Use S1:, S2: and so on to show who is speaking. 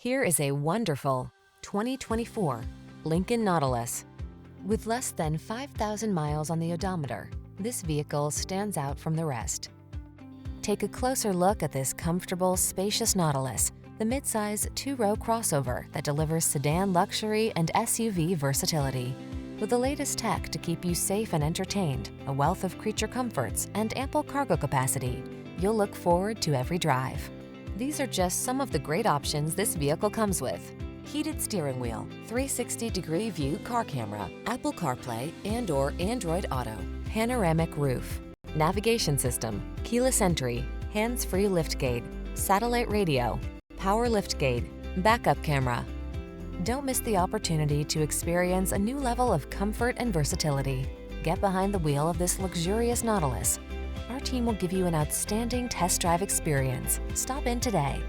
S1: Here is a wonderful 2024 Lincoln Nautilus. With less than 5,000 miles on the odometer, this vehicle stands out from the rest. Take a closer look at this comfortable, spacious Nautilus, the midsize two-row crossover that delivers sedan luxury and SUV versatility. With the latest tech to keep you safe and entertained, a wealth of creature comforts, and ample cargo capacity, you'll look forward to every drive. These are just some of the great options this vehicle comes with: heated steering wheel, 360-degree view car camera, Apple CarPlay and/or Android Auto, panoramic roof, navigation system, keyless entry, hands-free liftgate, satellite radio, power liftgate, backup camera. Don't miss the opportunity to experience a new level of comfort and versatility. Get behind the wheel of this luxurious Nautilus. Our team will give you an outstanding test drive experience. Stop in today.